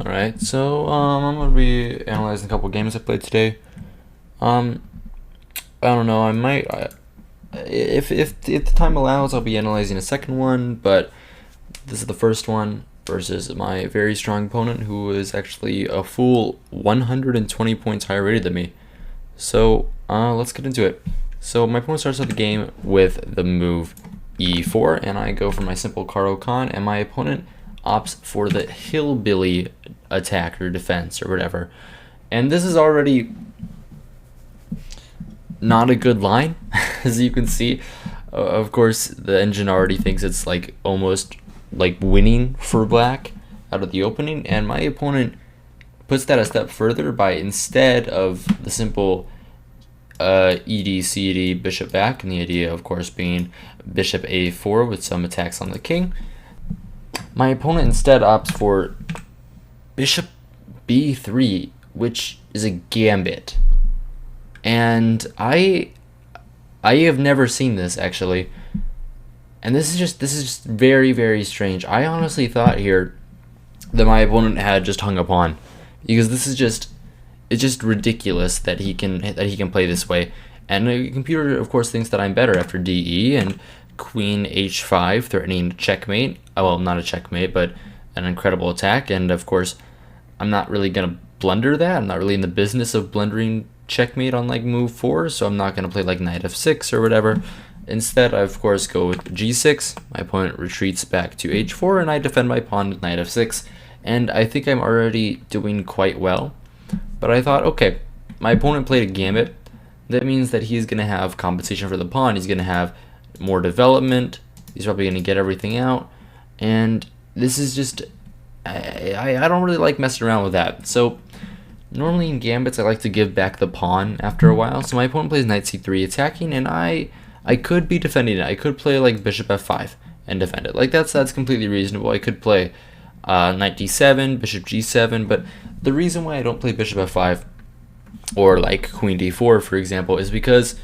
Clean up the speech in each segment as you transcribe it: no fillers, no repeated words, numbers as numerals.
Alright, so I'm gonna be analyzing a couple games I played today. Um, I don't know. If the time allows, I'll be analyzing a second one. But this is the first one versus my very strong opponent, who is actually a full 120 points higher rated than me. So let's get into it. So my opponent starts out the game with the move e4, and I go for my simple Caro Con, and my opponent opts for the Hillbilly attack or defense or whatever. And this is already not a good line, as you can see. Of course, the engine already thinks it's like almost like winning for black out of the opening, and my opponent puts that a step further by, instead of the simple ED-CD bishop back, and the idea of course being bishop a4 with some attacks on the king, my opponent instead opts for bishop b3, which is a gambit. And I have never seen this actually, and this is just very, very strange. I honestly thought here that my opponent had just hung a pawn, because it's just ridiculous that he can play this way. And the computer of course thinks that I'm better after DE and queen h5, threatening checkmate. Well, not a checkmate, but an incredible attack. And of course I'm not really gonna blunder that. I'm not really in the business of blundering checkmate on like move 4, so I'm not going to play like knight f6 or whatever. Instead, I of course go with g6. My opponent retreats back to h4, and I defend my pawn with knight f6, and I think I'm already doing quite well. But I thought, okay, my opponent played a gambit. That means that he's going to have compensation for the pawn. He's going to have more development. He's probably going to get everything out, and this is just I don't really like messing around with that. So normally in gambits, I like to give back the pawn after a while. So my opponent plays knight c3 attacking, and I could be defending it. I could play like bishop f5 and defend it. Like that's completely reasonable. I could play knight d7, bishop g7, but the reason why I don't play bishop f5 or like queen d4, for example, is because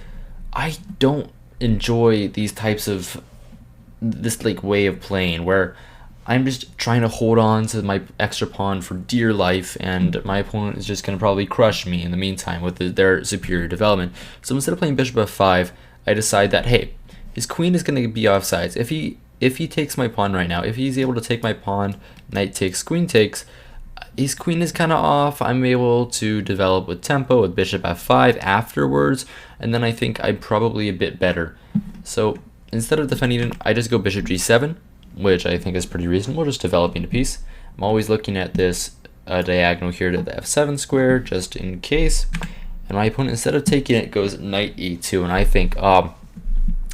I don't enjoy these types of this like way of playing where I'm just trying to hold on to my extra pawn for dear life, and my opponent is just going to probably crush me in the meantime with their superior development. So instead of playing bishop f5, I decide that, hey, his queen is going to be offsides. If he takes my pawn right now, if he's able to take my pawn, knight takes, queen takes, his queen is kind of off. I'm able to develop with tempo with bishop f5 afterwards, and then I think I'm probably a bit better. So instead of defending it, I just go bishop g7, which I think is pretty reasonable, just developing a piece. I'm always looking at this diagonal here to the f7 square, just in case. And my opponent, instead of taking it, goes knight e2, and I think,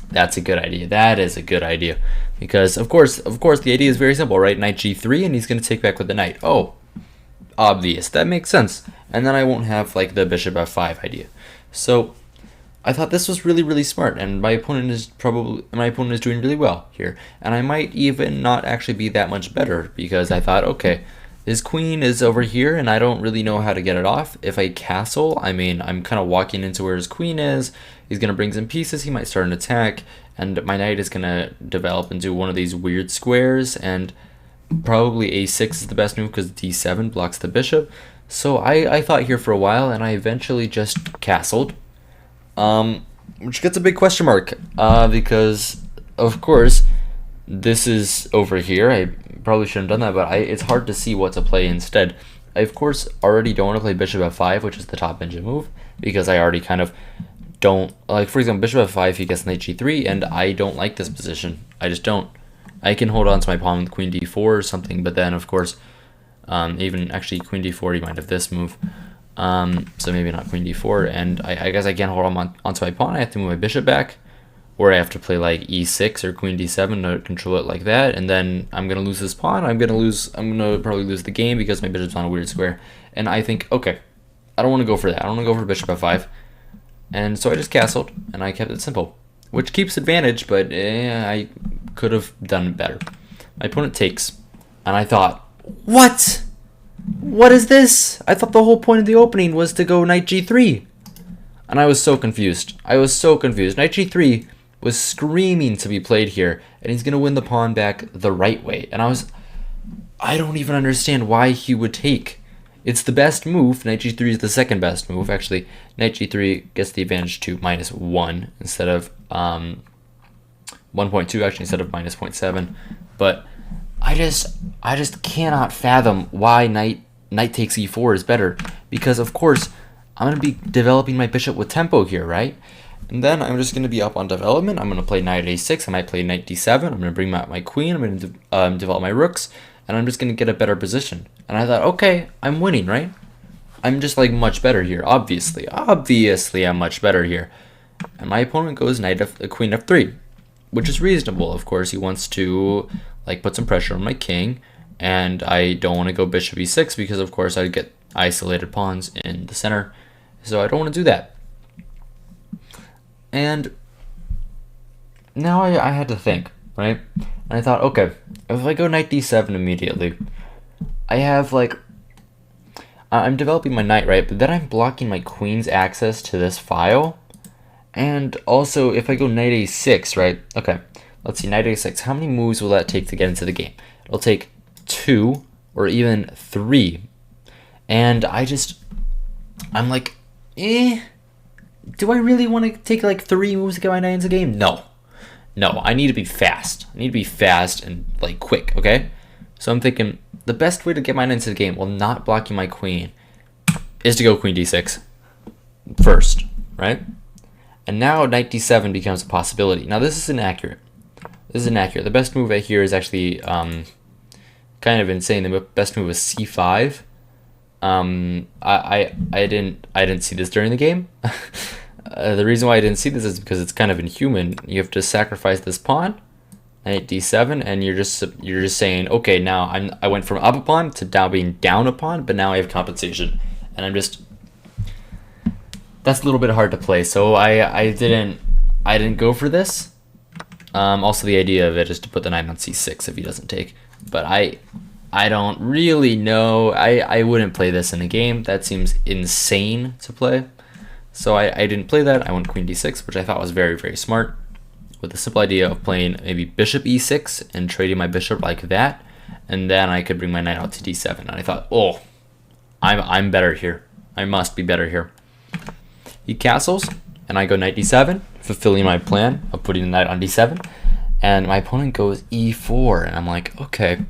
that's a good idea. That is a good idea, because of course, the idea is very simple, right? Knight g3, and he's going to take back with the knight. Oh, obvious. That makes sense. And then I won't have like the bishop f5 idea. So I thought this was really, really smart, and my opponent is doing really well here, and I might even not actually be that much better, because I thought, okay, his queen is over here, and I don't really know how to get it off. If I castle, I mean, I'm kind of walking into where his queen is. He's gonna bring some pieces. He might start an attack, and my knight is gonna develop into one of these weird squares, and probably a6 is the best move because d7 blocks the bishop. So I thought here for a while, and I eventually just castled. Which gets a big question mark, because of course this is over here. I probably shouldn't have done that, but it's hard to see what to play instead. I of course already don't want to play bishop f5, which is the top engine move, because I already kind of don't like, for example, bishop f5, he gets knight g3, and I don't like this position. I just don't. I can hold on to my pawn with queen d4 or something, but then of course even actually queen d4, you might have this move. So maybe not queen d4, and I guess I can't hold on onto my pawn. I have to move my bishop back, or I have to play like e6 or queen d7 to control it like that, and then I'm gonna lose this pawn. I'm gonna probably lose the game because my bishop's on a weird square. And I think, okay, I don't want to go for that. I don't want to go for bishop f5, and so I just castled, and I kept it simple, which keeps advantage, but I could have done it better. My opponent takes, and I thought, what? What is this? I thought the whole point of the opening was to go knight g3. And I was so confused. Knight g3 was screaming to be played here, and he's going to win the pawn back the right way. And I don't even understand why he would take. It's the best move. Knight g3 is the second best move. Actually, knight g3 gets the advantage to -1 instead of 1.2 actually instead of -0.7. But I just cannot fathom why knight takes e4 is better, because of course I'm going to be developing my bishop with tempo here, right? And then I'm just going to be up on development. I'm going to play knight a6. I might play knight d7. I'm going to bring out my queen. I'm going to develop my rooks, and I'm just going to get a better position. And I thought, okay, I'm winning, right? I'm just like much better here. Obviously, I'm much better here. And my opponent goes queen f3, which is reasonable. Of course, he wants to like put some pressure on my king, and I don't want to go bishop e6 because of course I'd get isolated pawns in the center. So I don't want to do that. And now I had to think, right? And I thought, okay, if I go knight d7 immediately, I have like, I'm developing my knight, right? But then I'm blocking my queen's access to this file. And also, if I go knight a6, right? Okay, let's see, knight a6. How many moves will that take to get into the game? It'll take 2 or even 3. And I'm like, do I really want to take like 3 moves to get my knight into the game? No, I need to be fast. I need to be fast and like quick, okay? So I'm thinking the best way to get my knight into the game while not blocking my queen is to go queen d6 first, right? And now knight d7 becomes a possibility. Now this is inaccurate. The best move right here is actually kind of insane. The best move is c5. I didn't see this during the game. The reason why I didn't see this is because it's kind of inhuman. You have to sacrifice this pawn, knight d7, and you're just saying, okay, now I went from up a pawn to now being down a pawn, but now I have compensation, and that's a little bit hard to play. So I didn't go for this. Also, the idea of it is to put the knight on c6 if he doesn't take. But I don't really know. I wouldn't play this in a game. That seems insane to play. So I didn't play that. I went queen d6, which I thought was very, very smart, with the simple idea of playing maybe bishop e6 and trading my bishop like that, and then I could bring my knight out to d7. And I thought, oh, I'm better here. I must be better here. He castles, and I go knight d7, fulfilling my plan of putting the knight on d7, and my opponent goes e4, and I'm like, okay.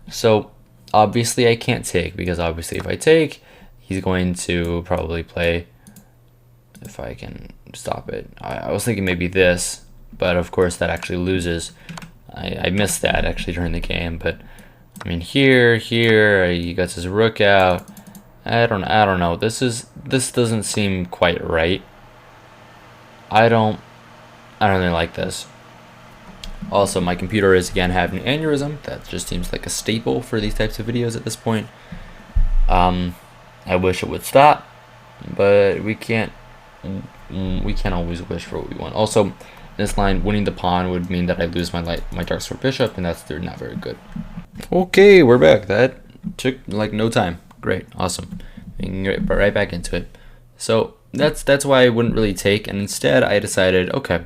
So obviously I can't take, because obviously if I take, he's going to probably play, if I can stop it. I was thinking maybe this, but of course that actually loses. I missed that actually during the game, but I mean here, he got his rook out. I don't know. This doesn't seem quite right. I don't really like this. Also, my computer is again having an aneurysm. That just seems like a staple for these types of videos at this point. I wish it would stop, but we can't always wish for what we want. Also, this line, winning the pawn would mean that I lose my dark sword bishop, and they're not very good. Okay, we're back. That took like no time. Great, awesome. We can get right back into it. So that's why I wouldn't really take, and instead I decided, okay,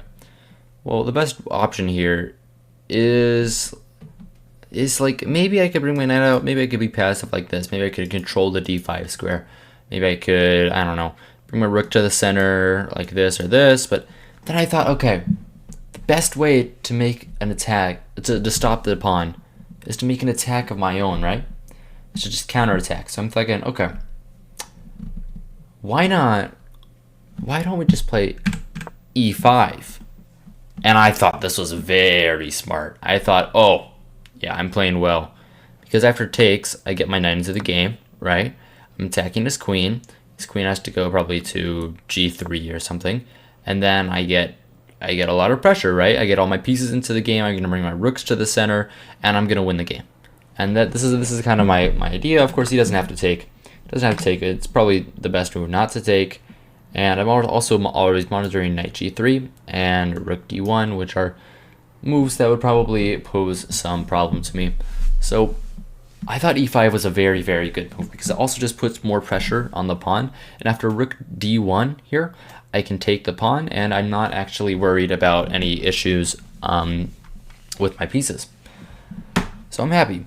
well, the best option here is like, maybe I could bring my knight out, maybe I could be passive like this, maybe I could control the d5 square, maybe I could, I don't know, bring my rook to the center like this or this. But then I thought, okay, the best way to make an attack, to stop the pawn, is to make an attack of my own, right? It's to just counterattack. So I'm thinking, okay, why don't we just play e5? And I thought this was very smart. I thought, oh, yeah, I'm playing well. Because after takes, I get my knight into the game, right? I'm attacking his queen. His queen has to go probably to g3 or something. And then I get a lot of pressure, right? I get all my pieces into the game. I'm going to bring my rooks to the center, and I'm going to win the game. And this is kind of my idea. Of course, he doesn't have to take. It's probably the best move not to take. And I'm also always monitoring knight g3 and rook d1, which are moves that would probably pose some problem to me. So I thought e5 was a very, very good move, because it also just puts more pressure on the pawn. And after rook d1 here, I can take the pawn, and I'm not actually worried about any issues with my pieces. So I'm happy.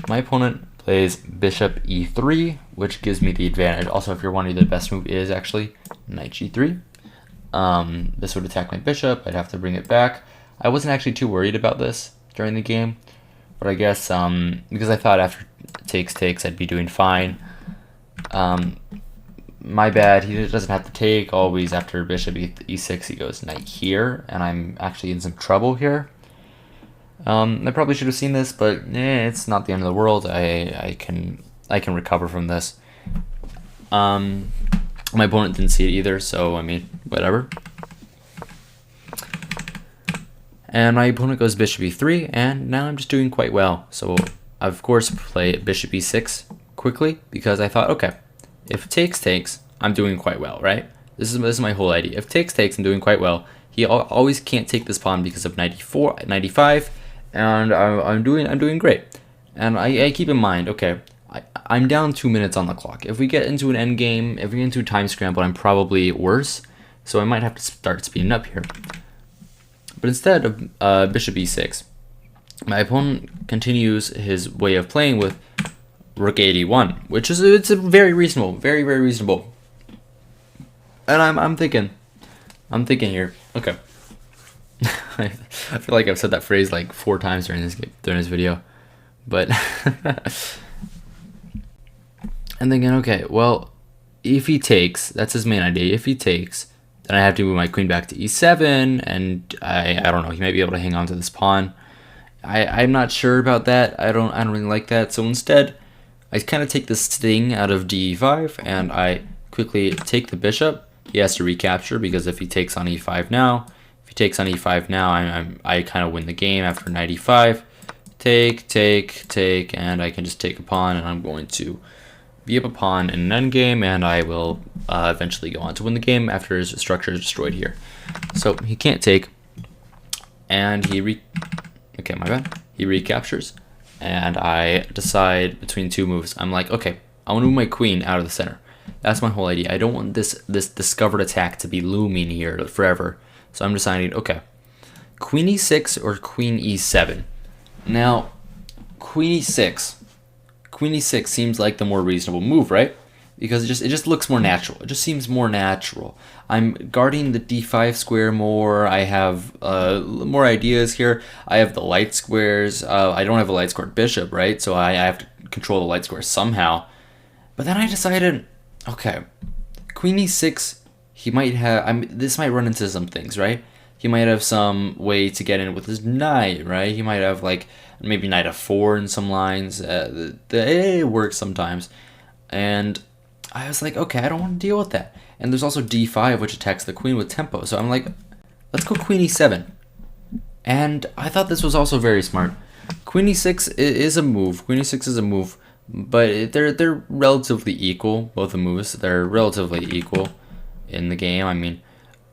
my opponent plays bishop e3, which gives me the advantage. Also, if you're wondering, the best move is actually knight g3. This would attack my bishop. I'd have to bring it back. I wasn't actually too worried about this during the game, but I guess because I thought after takes I'd be doing fine. My bad, he doesn't have to take. Always after bishop e6 he goes knight here, and I'm actually in some trouble here. I probably should have seen this, but it's not the end of the world. I can recover from this. My opponent didn't see it either, so I mean, whatever. And my opponent goes bishop e3, and now I'm just doing quite well. So I, of course, play bishop e6 quickly, because I thought, okay, if takes, I'm doing quite well, right? This is my whole idea. If takes, I'm doing quite well. He always can't take this pawn because of 94, 95, and I'm doing great. And I keep in mind, okay, I'm down 2 minutes on the clock. If we get into an end game, if we get into a time scramble, I'm probably worse. So I might have to start speeding up here. But instead of bishop e6, my opponent continues his way of playing with rook a1, which is it's a very reasonable, very reasonable. And I'm thinking here, okay. I feel like I've said that phrase like 4 times during this video, but I'm thinking, okay, well, if he takes, that's his main idea. If he takes, then I have to move my queen back to e7, and I don't know, he might be able to hang on to this pawn. I'm not sure about that. I don't really like that. So instead, I kind of take this sting out of d5, and I quickly take the bishop. He has to recapture, because if he takes on e5 now, I kind of win the game after knight e5. Take, and I can just take a pawn, and I'm going to be up a pawn in an endgame, and I will eventually go on to win the game after his structure is destroyed here. So he can't take, and he recaptures, and I decide between 2 moves. I'm like, okay, I want to move my queen out of the center. That's my whole idea. I don't want this discovered attack to be looming here forever. So I'm deciding, okay, queen e6 or queen e7. Now, queen e6 seems like the more reasonable move, right? Because it just looks more natural. It just seems more natural. I'm guarding the d5 square more. I have more ideas here. I have the light squares. I don't have a light squared bishop, right? So I have to control the light squares somehow. But then I decided, okay, queen e6, he might have, this might run into some things, right? He might have some way to get in with his knight, right? He might have like maybe knight f4 in some lines. It works sometimes. And I was like, okay, I don't want to deal with that. And there's also d5, which attacks the queen with tempo. So I'm like, let's go queen e7. And I thought this was also very smart. Queen e6 is a move. Queen e6 is a move, but they're relatively equal. Both the moves, they're relatively equal in the game. I mean,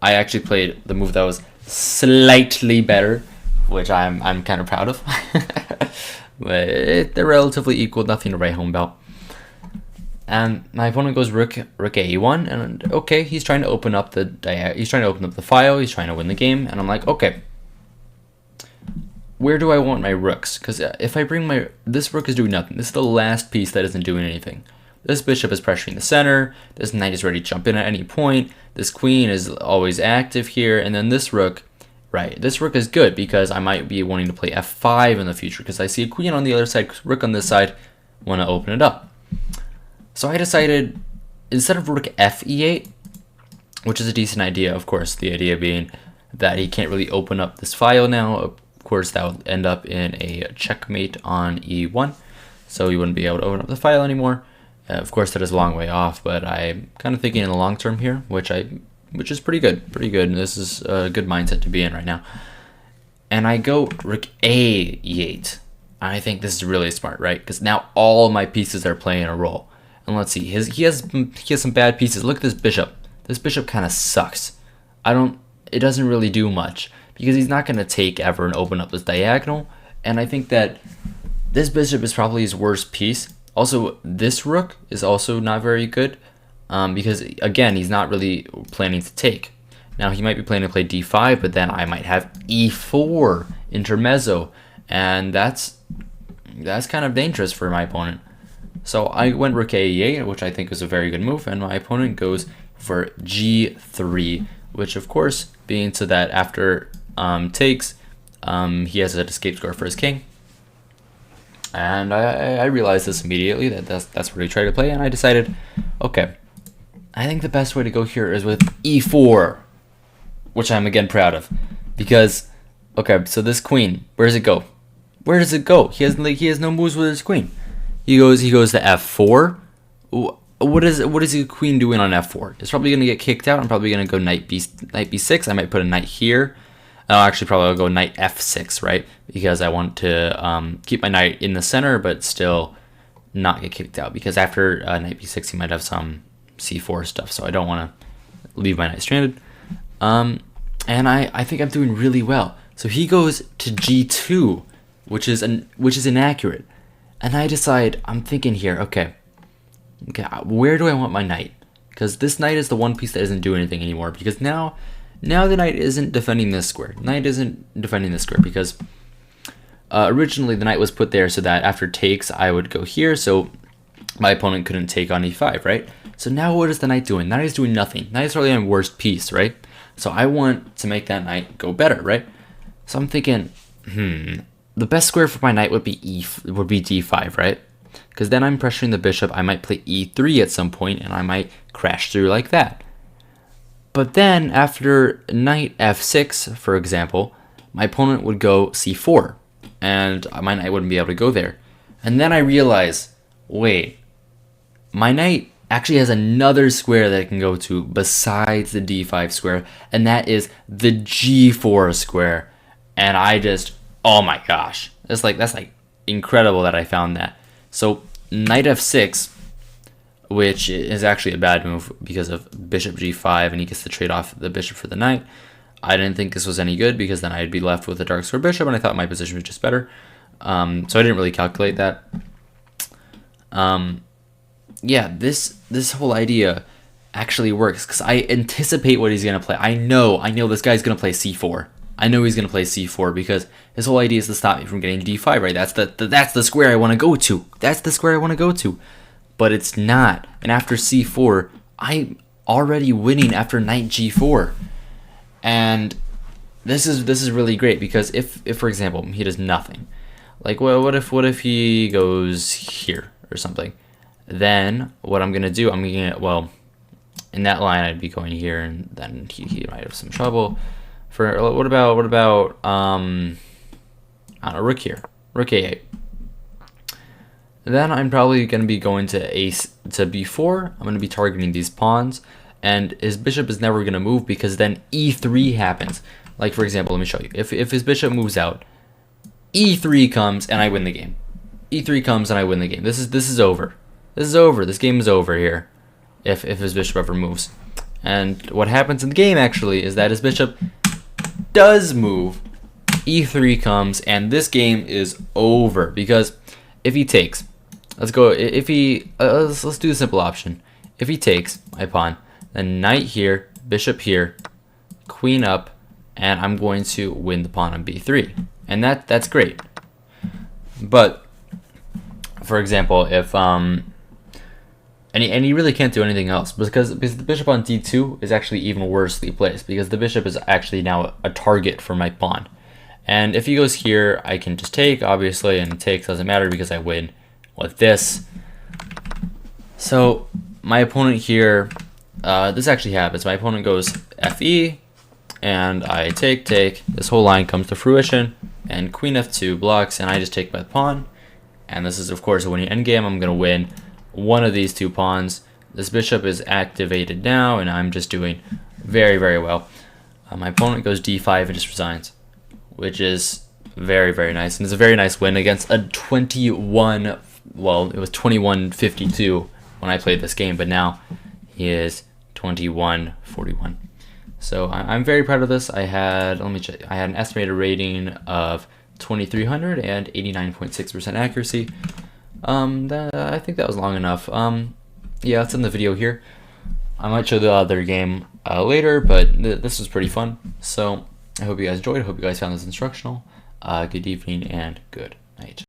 I actually played the move that was slightly better, which I'm kind of proud of. But they're relatively equal, nothing to write home about. And my opponent goes rook a1, and okay, he's trying to open up the file, he's trying to win the game, and I'm like, okay, where do I want my rooks? Because if I bring this rook is doing nothing. This is the last piece that isn't doing anything. This bishop is pressuring the center, this knight is ready to jump in at any point, this queen is always active here, and then this rook, right, this rook is good because I might be wanting to play f5 in the future because I see a queen on the other side, rook on this side, want to open it up. So I decided, instead of rook f e8, which is a decent idea, of course, the idea being that he can't really open up this file now. Of course, that would end up in a checkmate on e1, so he wouldn't be able to open up the file anymore. Of course, that is a long way off, but I'm kind of thinking in the long term here, which is pretty good, and this is a good mindset to be in right now. And I go rook a8. I think this is really smart, right? Because now all my pieces are playing a role. And let's see, he has some bad pieces. Look at this bishop. This bishop kind of sucks. It doesn't really do much because he's not going to take ever and open up this diagonal. And I think that this bishop is probably his worst piece. Also, this rook is also not very good because, again, he's not really planning to take. Now, he might be planning to play d5, but then I might have e4 intermezzo, and that's that's kind of dangerous for my opponent. So I went rook a8, which I think is a very good move, and my opponent goes for g3, which of course, being so that after takes, he has an escape score for his king. And I realized this immediately, that's what he tried to play, and I decided, okay, I think the best way to go here is with e4, which I'm again proud of, because, okay, so this queen, where does it go? Where does it go? He has no moves with his queen. He goes to f4. What is the queen doing on f4? It's probably gonna get kicked out. I'm probably gonna go knight b6. I might put a knight here. I'll actually probably go knight f6, right? Because I want to keep my knight in the center, but still not get kicked out. Because after knight b6, he might have some c4 stuff, so I don't want to leave my knight stranded. And I think I'm doing really well. So he goes to g2, which is inaccurate. And I decide, I'm thinking here, okay, where do I want my knight? Because this knight is the one piece that doesn't do anything anymore. Because now the knight isn't defending this square. Knight isn't defending this square because originally the knight was put there so that after takes I would go here, so my opponent couldn't take on e5, right? So now what is the knight doing? The knight is doing nothing. Knight is probably my worst piece, right? So I want to make that knight go better, right? So I'm thinking, the best square for my knight would be d5, right? Because then I'm pressuring the bishop. I might play e3 at some point, and I might crash through like that. But then after knight f6, for example, my opponent would go c4, and my knight wouldn't be able to go there. And then I realize, wait, my knight actually has another square that it can go to besides the d5 square, and that is the g4 square. And I just, oh my gosh, that's like incredible that I found that. So knight f6, which is actually a bad move because of bishop g5, and he gets to trade off the bishop for the knight. I didn't think this was any good because then I'd be left with a dark square bishop, and I thought my position was just better. So I didn't really calculate that. Yeah, this whole idea actually works because I anticipate what he's gonna play. I know this guy's gonna play c4. I know he's gonna play c4 because his whole idea is to stop me from getting d5, right? That's the square I want to go to. That's the square I want to go to. But it's not. And after c4, I'm already winning after knight g4. And this is really great because if for example he does nothing, like what if he goes here or something, then what I'm gonna do, I'm gonna, well, in that line I'd be going here, and then he might have some trouble. For what about I don't know, rook here, rook a8. Then I'm probably going to be going to b4. I'm going to be targeting these pawns, and his bishop is never going to move because then e3 happens. Like for example, let me show you. If his bishop moves out, e3 comes and I win the game. e3 comes and I win the game. This is over. This is over. This game is over here. If his bishop ever moves. And what happens in the game actually is that his bishop does move. e3 comes and this game is over because if he takes, let's do the simple option. If he takes my pawn, then knight here, bishop here, queen up, and I'm going to win the pawn on b3, and that's great. But for example, if and he really can't do anything else because the bishop on d2 is actually even worsely placed because the bishop is actually now a target for my pawn. And if he goes here, I can just take, obviously, and take doesn't matter because I win with this. So my opponent here, this actually happens. My opponent goes fe, and I take. This whole line comes to fruition, and queen f2 blocks, and I just take my pawn. And this is, of course, a winning endgame. I'm going to win one of these two pawns. This bishop is activated now, and I'm just doing very, very well. My opponent goes d5 and just resigns, which is very, very nice. And it's a very nice win against a 21, well, it was 21-52 when I played this game, but now he is 21-41. So I'm very proud of this. I had, let me check, I had an estimated rating of 2300 and 89.6% accuracy. I think that was long enough. Yeah, it's in the video here. I might show the other game later, but this was pretty fun. So I hope you guys enjoyed. I hope you guys found this instructional. Good evening and good night.